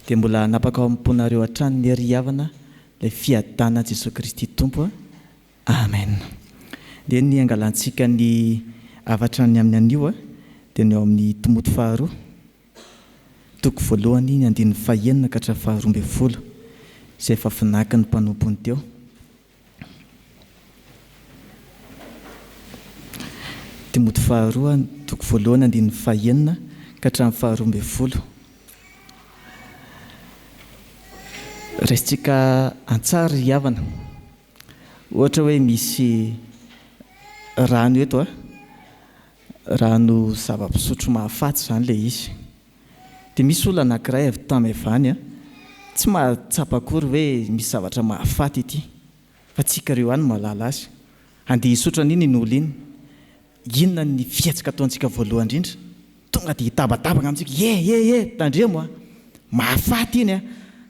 dia mbola napakaomponareo hatrany ny ry havana ilay fiadana Jesosy Kristy Tompo. Amen. Dia ny angalantsika ny avatra ny amin'ny anio dia ny ao amin'ny Timoty faharoa toko voalohany ny 9 ka hatramin'ny 12 izay efa finaky ny mpanompony teo. Timoty faharoa toko voalohany 9 ka hatramin'ny 12. Resitsika antsara ry havana. Ohatra hoe misy rano eto rano zava-pisotro mahafaty izany ilay izy. Dia misy olona anankiray avy tamevany tsy mahatsapa akory hoe misy zavatra mahafaty ity, fa tsika ireo ihany mahalala azy. Andeha hisotra an'iny iny olo iny, inona ny fiatsika ataontsika voalohany indrindra? Tonga dia hitabatabaka amintsika, tandremo mahafaty iny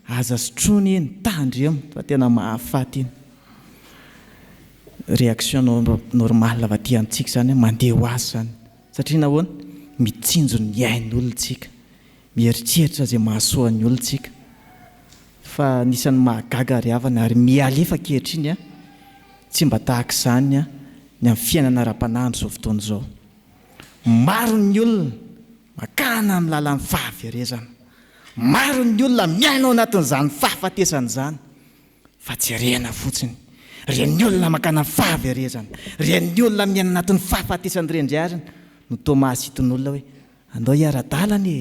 aza sotrony iny, tandremo fa tena mahafaty iny. Réaction normale avy aty amintsika zany mandeha ho azy zany, satria nahoana mitsinjo ny ain'olontsika, mieritreritra izay mahasoa ny olontsika. Fa nisan'ny mahagaga ry havana ary mialefa ankehitriny tsy mba tahaka izany ny amin'ny fiainana ara-panahiro izao fotoana izao. Maro ny olona makana amin'ny lalan'ny fahaverezana, maro ny olona miaina ao anatin'izany fahafatesana izany, fa jerena fotsiny reny olona makana fahaverezana, reny olona miaina anatin'ny fahafatesana ireny ariny no toa mahasiton'olona hoe andao hiara-dalana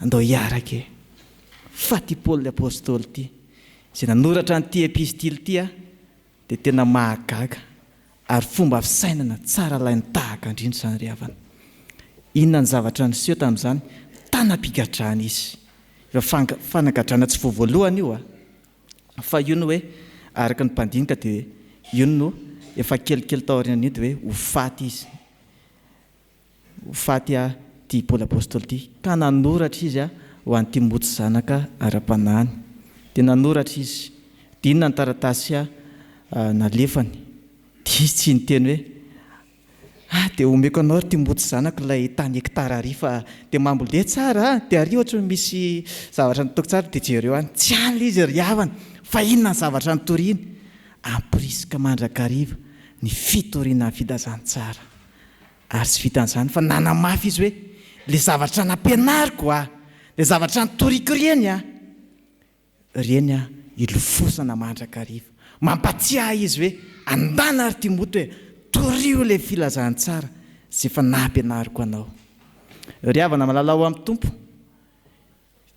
andao hiaraka. Fa ty Paoly apôstôly ty izay nanoratra an'ity epistily ty dia tena mahagaga ary fomba fisainana tsara lainy tahaka indrindra izany ry havana. Inona ny zavatra niseho tamin'izany? Tanam-pigadrana izy. Efa fanagadrana tsy voavoalohany io fa io no hoe araka ny mpandinika dia io no efa kelikely taoriana io dia hoe ho faty izy. Ho faty ty Paoly apôstôly ty ka nanoratra izy ho an'ny Timoty zanaka ara-panahiny. Dia nanoratra izy. Dia inona ny taratasy nalefany? Dia izy tsy niteny hoe dia omeko anao ry Timoty zanaka ilay tany hektara ary fa dia mambolea tsara dia ary ohatra misy zavatra nitoko tsara dia jereo any. Tsy any izy ry havana, fa inona ny zavatra nitoriany? Ampirisika mandrakariva ny fitoriana ny fitazan-tsara. Ary tsy vitan'izany fa nanamafy izy hoe ilay zavatra nampianariko ilay zavatra nitoriako reny ilofosana mandrakariva. Mampatsiahy izy hoe andana ry Timoty hoe torio ilay filazan-tsara izay efa nampianariko anao. Ry havana malalao amin'ny Tompo,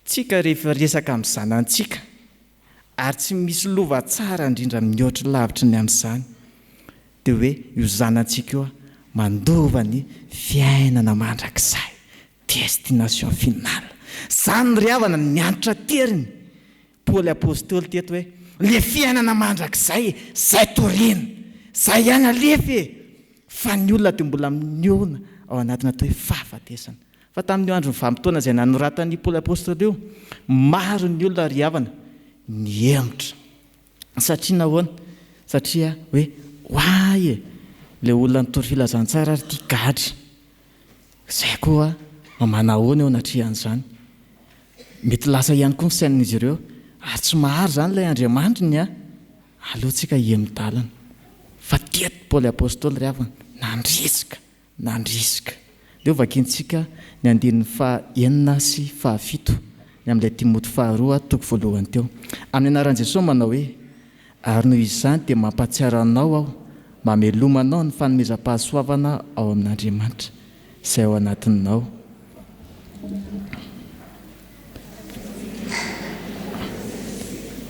tsika rehefa resaka amin'ny zanantsika ary tsy misy lova tsara indrindra mihoatra lavitra ny amin'izany dia hoe io zanantsika io mandova ny fiainana mandrakizay, destination finale. Izany ry havana ny antitra teriny Paoly apôstôly teto hoe le fiainana mandrakizay izay toriana, izay ihany alefa fa ny olona dia mbola miona ao anatina atao hoe fahafatesana. Fa tamin'ny andro ny vanim-potoana izay nanoratany Paoly apôstôly io, maro ny olona ry havana ny hemotra. Satria nahoana? Satria hoe hoay ilay olona nitory filazantsara ary tia gadry. Izay koa manahoana eo anatrihan'izany. Mety lasa ihany koa ny sainan'izy ireo ary tsy mahary izany ilay Andriamanitra ny aleontsika hemon-dalana. Fa teto Paoly apôstôly ry havana nandrisika. Dia vakiantsika ny 9 sy 7 ny amin'ilay Timoty faharoa toko voalohany teo. Amin'ny anaran'i Jesosy manao hoe ary noho izany dia mampatsiaro anao aho, mamelomanao ny fanomezam-pahasoavana ao amin'Andriamanitra izay ao anatinao.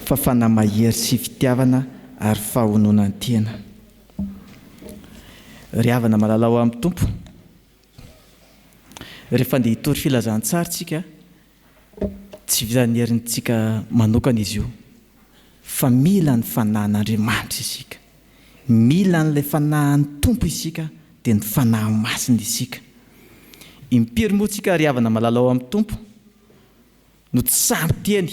Fa fanamahery sy fitiavana ary fahonona ny tena. Ry havana malalao amin'ny Tompo, rehefa andeha hitory filazantsara tsika tsy vitanerintsika manokana izy io, fa mila ny fanahin'Andriamanitra isika, mila n'ilay fanahin'ny Tompo isika dia ny fanahy masina isika. Impiry moa tsika ry havana malalao amin'ny Tompo no tsy samby teny,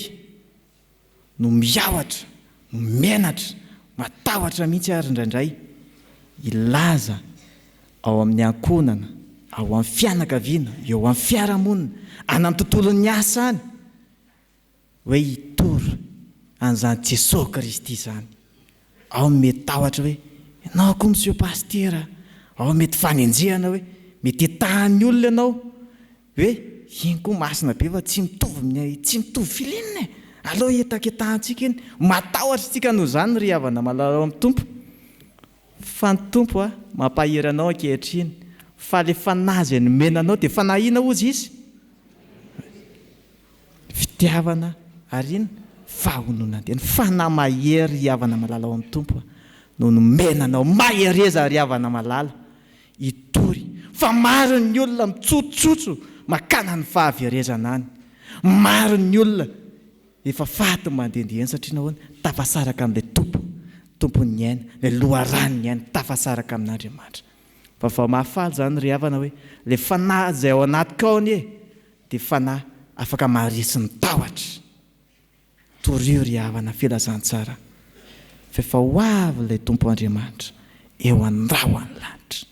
no miavatra, no menatra, matahotra mihitsy ary indraindray ilaza ao amin'ny ankonana, ao amin'ny fianakaviana, eo amin'ny fiarahamonina, any amin'ny tontolon'ny asa any hoe hitory an'izany Jesosy Kristy zany. Ao mety tahotra hoe ianao koa monsieur pastera, ao mety fanenjehana hoe mety etahan'ny olona ianao hoe iny koa masina be fa tsy mitovy filinina aloha etaketahantsika iny. Matahotra tsika noho zany ry havana malala amin'ny tompo. Fa ny tompo mampahery anao ankehitriny, fa le fanazy ny menanao dia fanahina ozy izy. Fitiavana ary iny fahonona tena, fanamahery ry havana malala ao amin'ny tompo noho ny menanao mahereza ry havana malala hitory. Fa maro ny olona mitsotsotso makana ny fahaverezana any. Maro ny olona efa faty mandehandeha satria nahoana tafasaraka amin'ilay tompony aina, ilay loharaniny aina tafasaraka amin'Andriamanitra. Fa mahafaly zany ry havana hoe ilay fanahy izay ao anaty kaony dia fanahy afaka maharesy ny tahotra. Torio ry havana filazantsara fa efa ho avy ilay tompo Andriamanitra eo an-drahony lanitra.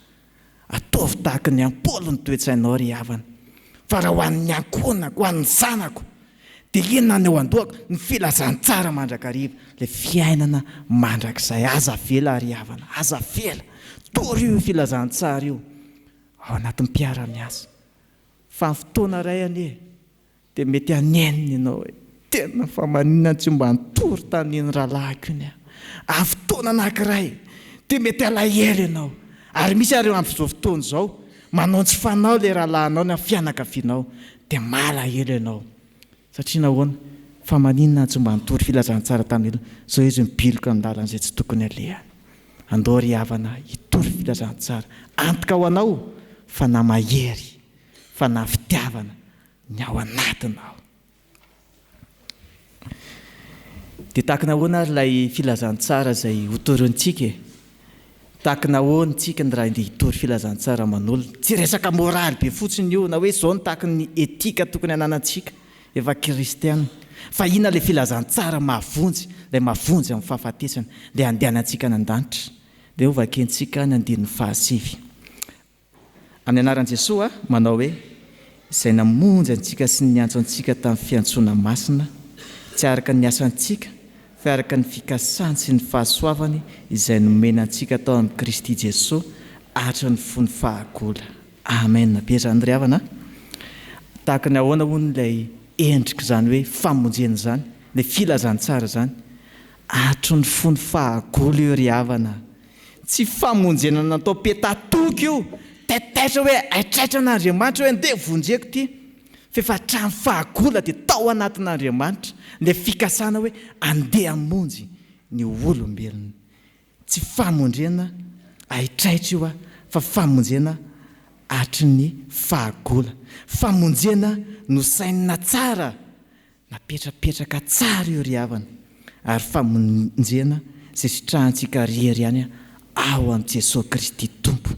Ataovy tahaka ny ampolo ny toe-tsainao ry havana. Fa raha ho an'ny ankonako, ho an'ny zanako, dia inona ny eo an-dohako? Ny filazantsara mandrakariva, ilay fiainana mandrakizay. Aza vela ry havana, aza vela. Tory io filazantsara io ao anatin'ny mpiara-miasa. Fa ny fotoana ray dia mety hanenina ianao hoe tena fa maninona tsy mba nitory tamin'iny rahalahiko iny. Amin'ny fotoana anankiray dia mety alahelo ianao. Ary misy ary amin'izao fotoana izao manontsy fanao ilay rahalahinao na fianakavianao dia malahelo ianao. Satria nahoana? Fa maninona tsy mba nitory filazantsara tamin'iny. Izao izy mibiloka amin'ny lalan'izay tsy tokony alehany. Andao ry havana hitory filazantsara. Antoka ho anao fa namahery, fa nafitiavana ny ao anatinao. Dia tahaka nahoana ary ilay filazantsara izay hotorontsika? Tahaka nahoana tsika ny raha andeha hitory filazantsara manolona? Tsy resaka moraly be fotsiny io na hoe izao ny tahaka ny etika tokony hananantsika efa kristiana. Fa inona ilay filazantsara mahavonjy, ilay mahavonjy amin'ny fahafatesana, ilay andehanantsika any an-danitra. Dia ho vakentsika ny andininy fahasivy. Amin'ny anaran'i Jesosy manao hoe izay namonjy antsika sy ny antso antsika tamin'ny fiantsoana masina, tsy araka ny asantsika fa araka ny fikasany sy ny fahasoavany izay nomena antsika tao amin'ny Kristy Jesosy atra ny fony fahagola. Amen. Be zany ry havana. Tahaka ny ahoana hono ilay endrika izany hoe famonjena izany, ilay filazantsara izany, atro ny fony fahagola io ry havana. Tsy famonjena natao petatoky io, taitaitra hoe aitraitra an'Andriamanitra hoe andeha vonjeko ity. Fa efa hatramin'ny fahagola dia tao anatin'Andriamanitra ilay fikasana hoe andeha hamonjy ny olombelona. Tsy famonjena aitraitra io fa famonjena atry ny fahagola. Famonjena no sainina tsara, napetrapetraka tsara io ry havana. Ary famonjena izay sitrahantsika rery ihany ao amin'ny Jesosy Kristy tompo.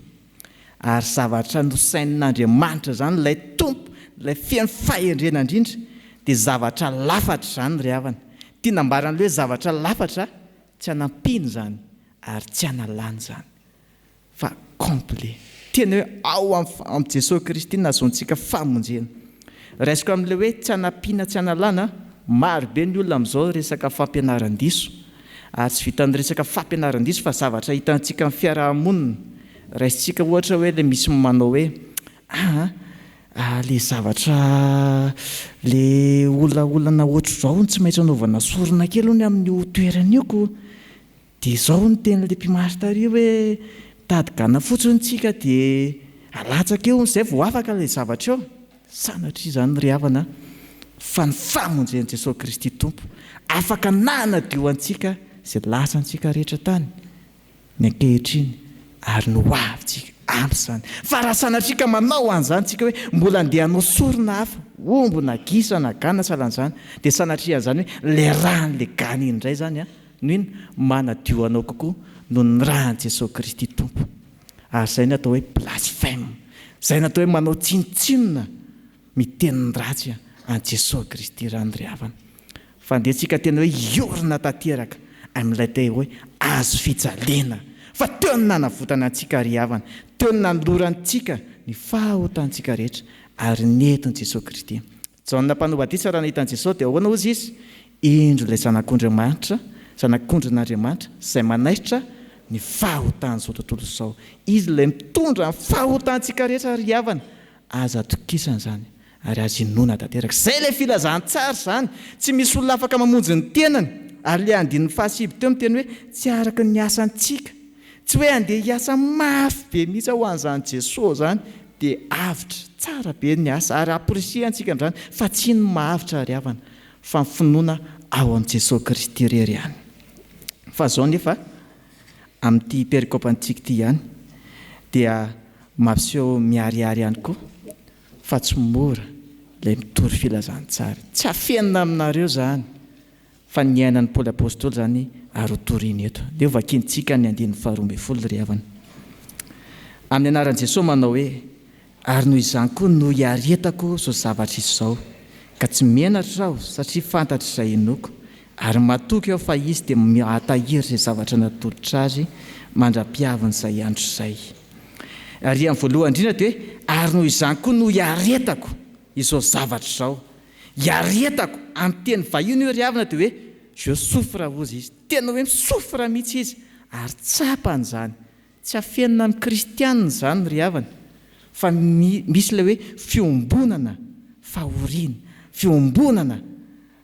Ary zavatra nosain'Andriamanitra zany ilay tompo, ilay fiain'ny fahendrena indrindra, dia zavatra lafatra zany ry havana. Tia nambaran'ilay hoe zavatra lafatra tsy hanampiny zany ary tsy hanalany zany, fa complet. Tena hoe ao amin'ny Jesosy Kristy nazontsika famonjena. Raisiko amin'ilay hoe tsy hanampiana tsy hanalana, maro be ny olona amin'izao resaka fampianaran-diso. Ary tsy vitan'ny resaka fampianaran-diso fa zavatra hitantsika amin'ny fiarahamonina. Raisitsika ohatra hoe ilay misy manao hoe le zavatra le olona ohatr' izao tsy maintsy anaovana sorona kely hony amin'ny toerana io, dia izao ny ten'ilay mpimaritary hoe tadigana fotsiny tsika dia alatsaka eo izay vao afaka ilay zavatra eo. Sanatria izany ry havana fa ny famonjen'i Jesosy Kristy tompo afaka nanadio antsika izay lasantsika rehetra tany ny ankehitriny ary no avintsika ampy izany. Fa raha sanatrika manao an'izany tsika hoe mbola andeha hanao sorona hafa, omby na gisa na gana salan'izany, dia sanatria an'izany hoe le ran'le gana iny indray zany no iny manadio anao kokoa no ny rahan'i Jesosy Kristy tompo. Ary izay no atao hoe blasphème, izay no atao hoe manao tsinotsinona mitenin'ny ratsy an'i Jesosy Kristy rany ry havana. Fa andehantsika tena hoe iorina tanteraka amin'ilay tena hoe azo fijalena. Fa teo ny nanavotana antsika ry havana, teo ny nanolorantsika ny fahahotantsika rehetra ary nentin'i Jesosy Kristy Jaona Mpanobatisa raha nahitani Jesosy dia ahoana ozy izy? Indro ilay zanak'Andriamanitra izay manaitra ny fahotan'izao tontolo izao. Izy ilay mitondra ny fahotantsika rehetra ry havana, aza atokisana izany ary azo inoana tanteraka. Izay ilay filazantsara izany, tsy misy olona afaka mamonjy ny tenany. Ary ilay andin'ny fahasiby teo miteny hoe tsy araka ny asantsika, tsy hoe andeha hiasa mafy be mihitsy ho an'izany Jesosy izany dia avitra tsara be ny asa ary apresiantsika amin'izany, fa tsy ny mahavitra ry havana fa ny finoana ao amin'i Jesosy Kristy irery ihany. Fa izao nefa amin'ity perikôpantsika ity ihany dia mampiseho miharihary ihany koa fa tsy mora ilay mitory filazantsara. Tsy afenina aminareo izany fa ny ainan'ny Paoly apôstôly izany ary hotoriana eto. Dia vakiantsika ny 2:12 ry havana. Amin'ny anaran'i Jesosy manao hoe: ary noho izany koa no hiaretako izao zavatra izao, ka tsy menatra aho satria fantatra izay henoko, ary matoky aho fa izy dia mahatahiry izay zavatra natolotra azy mandra-piavana izay andro izay. Ary amin'ny voalohany indrindra dia hoe: ary noho izany koa no hiaretako izao zavatra izao. Hiaretako amin'ny teny vahiny io ry havana dia hoe je souffre ozy izy. Tena hoe misofra mihitsy izy ary tsapany izany. Tsy afenina amin'ny kristianina izany ry havana, fa misy ilay hoe fiombonana fahoriana, fiombonana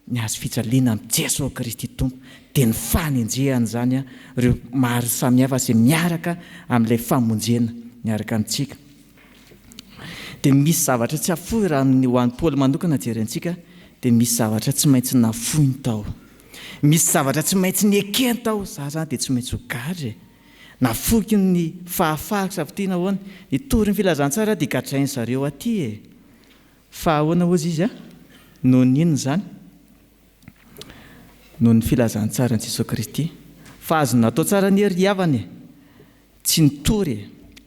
ny azo fijaliana amin'ny Jesosy Kristy Tompo. Dia ny fanenjehana izany ireo maro samihafa izay miaraka amin'ilay famonjena miaraka amintsika. Dia misy zavatra tsy afohy raha ho an'ny Paoly manokana jerentsika, dia misy zavatra tsy maintsy nafoiny tao. Misy zavatra tsy maintsy niekeny tao. Za zany dia tsy maintsy ho gadra. Nafoky ny fahafahako safitina ahoana nitory ny filazantsara dia gadrainy zareo aty fa ahoana ozy izy noho ny inona izany? Noho ny filazantsara ny Jesosy Kristy. Fa azo natao tsara ny ry havana tsy nitory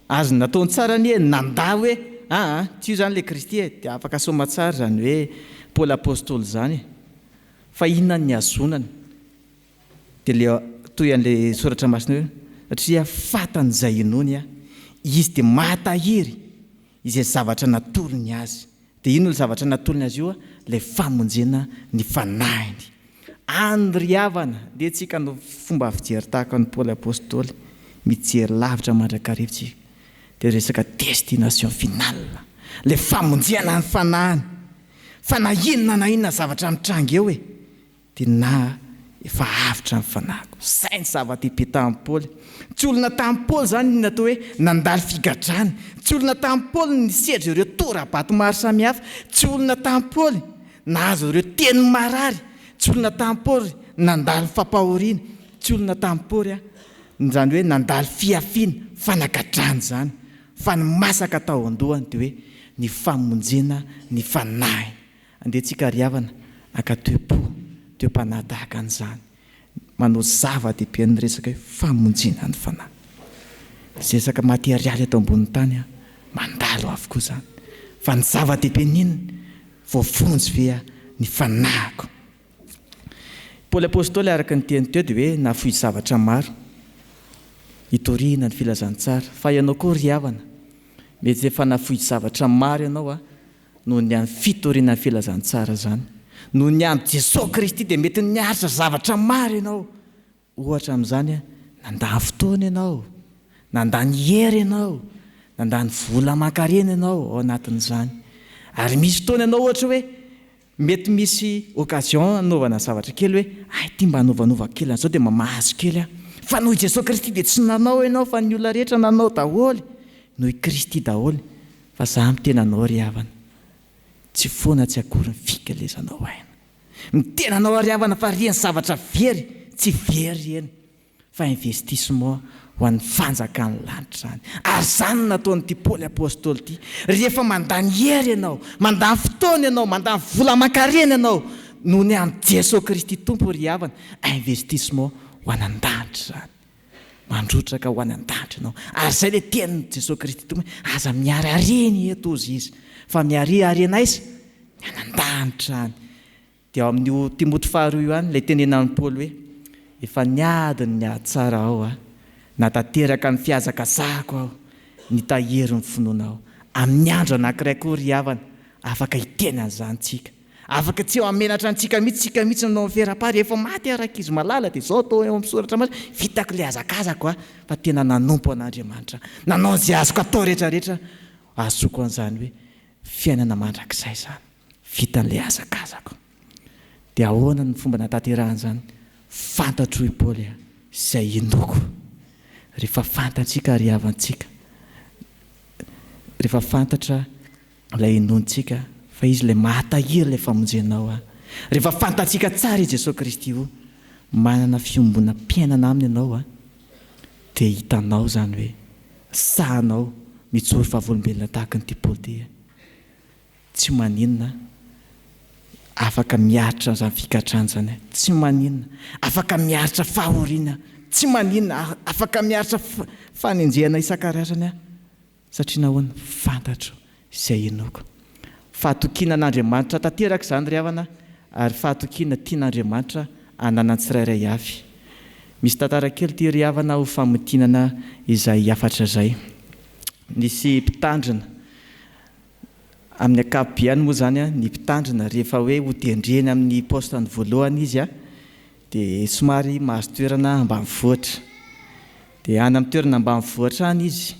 azo natao tsara ny nandà hoe tsy io izany ilay Kristy dia afaka soma tsara izany hoe Paoly apôstôly izany. Fa inona ny azonany? Dia le toy an'ilay soratra masina hoe satria fatan'izay inony izy dia mahatahiry izay zavatra natolony azy. Dia ino ny zavatra natolony azy io? Ilay famonjena ny fanahiny. Any ry havana dia tsika no fomba fijery tahaka ny Paoly apôstôly mijery lavitra mandrakarivotsika dia resaka destination finale, ilay famonjena ny fanahiny. Fa na inona zavatra mitranga eo dia na efa avitra ny fanahiko. Izay ny zava-dehibe tamin'ny Paoly. Tsy olona tamin'ny Paoly izany natao hoe nandalo figadrany. Tsy olona tamin'ny Paoly nisedra ireo tora-bato maro samihafa. Tsy olona tamin'ny Paoly nahazo ireo teny marary. Tsy olona tamin'ny Paoly nandalo fampahoriana. Tsy olona tamin'ny Paoly izany hoe nandalo fiafiana, fanagadrany izany. Fa ny masaka tao andohany dia hoe ny famonjena ny fanahiny. Andehantsika ry havana aka-toe-po, toe-panahy tahaka an'izany, manao zava-dehibe ny resaka hoe famonjena ny fanahy. Resaka materialy eto ambonin'ny tany mandalo avokoa izany. Fa ny zava-dehibe n'inona? Voafonjy ve ny fanahiko. Paoly apôstôly araka ny teny teo dia hoe nafoy zavatra maro hitoriana ny filazantsara. Fa ianao koa ry havana mety efa nafoy zavatra maro ianao noho ny amin'ny fitoriana ny filazantsara izany. Noho ny amin'ny Jesosy Kristy dia mety niaritra zavatra maro ianao. Ohatra amin'izany nandany fotoana ianao, nandany hery ianao, nandany vola aman-karena ianao ao anatin'izany. Ary misy fotoana ianao ohatra hoe mety misy occasion anaovana zavatra kely hoe ity mba anaovanova kely an'izao dia mahazo kely fa noho Jesosy Kristy dia tsy nanao ianao fa ny olona rehetra nanao daholo noho Kristy daholo. Fa za mitena anao ry havana, tsy foana tsy akory ny fikalezanao aina. Mitena anao ry havana fa reny zavatra very tsy very eny fa investissement ho an'ny fanjakan'ny lanitra izany. Ary izany nataon'ity Paoly apôstôly ity. Rehefa mandany hery ianao, mandany fotoana ianao, mandany vola aman-karena ianao noho ny amin'ny Jesosy Kristy Tompo ry havana, investissement ho an'an-danitra izany. Mandrotraka ho an'an-danitra ianao. Ary izay ilay tenin'i Jesosy Kristy Tompo, aza miary hareny eto ozy izy. Fa miary harena izy ny an'an-danitra izany. Dia ao amin'io Timoty faharoa io ihany ilay tenenan'ny Paoly hoe efa niadiny ny ady tsara aho natateraka ny fiazakazahako aho, nitahery ny finoana aho. Amin'ny andro anankiray koa ry havana afaka hiteny an'izany tsika afaka tsy eo amenatra antsika mihitsy nanao ferapary efa maty araka izy malala dia zao atao eo amin'ny soratra mazy vitako le azakazako a fa tena nanompo an'Andriamanitra nanao zay azoko atao rehetrarehetra azoko an'izany hoe fiainana mandrakizay zany vitan'le azakazako dia ahoana ny fomba natanterahany fantatro i Paoly izay inoko rehefa fantatsika ary havantsika rehefa fantatra ilay inontsika fa izy ilay mahatahiry ilay famonjenao rehefa fantatsika tsara i Jesosy Kristy io manana fiombona mpiainana aminy ianao dia hitanao zany hoe sahanao mijoro fahavolombelona tahaka ny Paoly tsy maninona afaka miaritra zany fikatrana zany tsy maninona afaka miaritra fahoriana tsy maninona afaka miaritra fanenjehana isan-karazany satria nahoana fantatro izay inoko fahatokiana an'Andriamanitra tanteraka izany ry havana ary fahatokiana tian'Andriamanitra hanana tsirairay avy misy tantara kely ty ry havana ho famotinana izay afatra zay nisy mpitandrina amin'ny akapobeany moa zany ny mpitandrina rehefa hoe hodendreny amin'ny postany voalohany izy dia somary mahazo toerana ambanivohitra dia any amin'ny toerana ambanivohitra any izy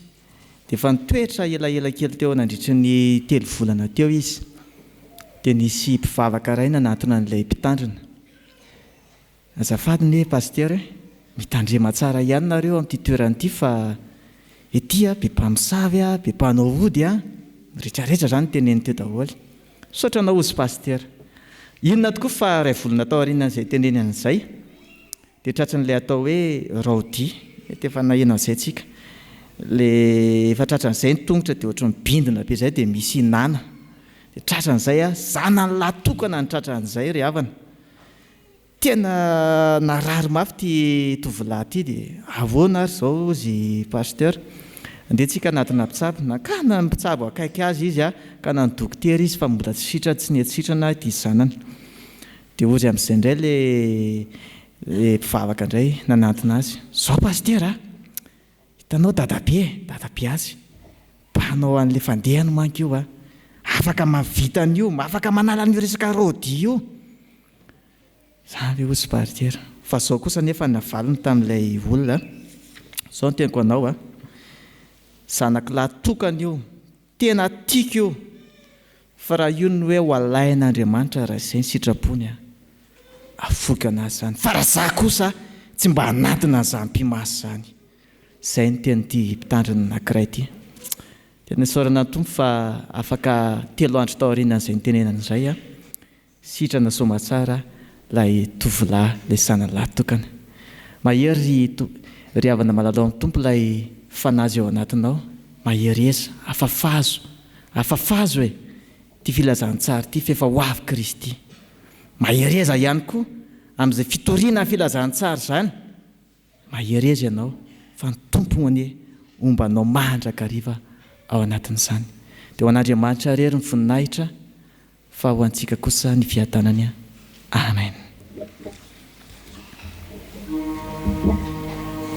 dia efa nitoetra elaela kely teo nandritry ny 3 volana teo izy dia nisy mpivavaka iray nanantona an'ilay mpitandrina azafady ny paster mitandrema tsara ihany nareo amin'ity toerana ity fa ety be mpamosavy be mpanao ody rehetrarehetra zany teneny teo daholo sotra naozy paster inona tokoa fa ray volana tao aorianan'izay teneny an'izay dia tratran'ilay atao hoe raodi efa naheno an'izay tsika le efa tratran'izay ny tongotra dia ohatry mibindina be zay dia misy inana dia tratran'izay zana ny latokana ny tratran'izay ry havana tena narary mafy ty tovolahy ty dia ahoana ary zao zy paster andehantsika anatina mpitsabo ka na mpitsabo akaiky azy izy ka na ny dokotera izy fa mbola tsy sitrana tsy nesitrana ty zanany dia ozy amin'izay indray le mpivavaka indray nanantona azy zao paster hitanao dadabe azy mpanao an'le fandehany manko io afaka mavitany io afaka manala an'io resaka rodi io zany ozy paster fa zao kosa nefa navalony tamin'ilay olona zao ny teniko anao zanako latokana io tena tiako io fa raha io ny hoe ho alain'Andriamanitra raha izay ny sitrapony afoky anazy zany fa raha za kosa tsy mba hanatina an'izany mpimasy zany izay ny tenyity mpitandrina anankiray ity dia nisaorana ny tompo fa afaka 3 andro tao aorianan'izay ny tenenan'izay sitrana somatsara lay tovolahy lay zanany latokana mahery ry havana malalao amin'ny tompo lay fanazy ao anatinao mahereza afafazo ty filazantsara ty fa efa ho avy Kristy mahereza ihany koa amin'izay fitoriana ny filazantsara zany mahereza ianao fa ny tompony ombanao mandrakariva ao anatin'izany dia ho an'Andriamanitra rery ny voninahitra fa ho antsika kosa ny fiadanany amen.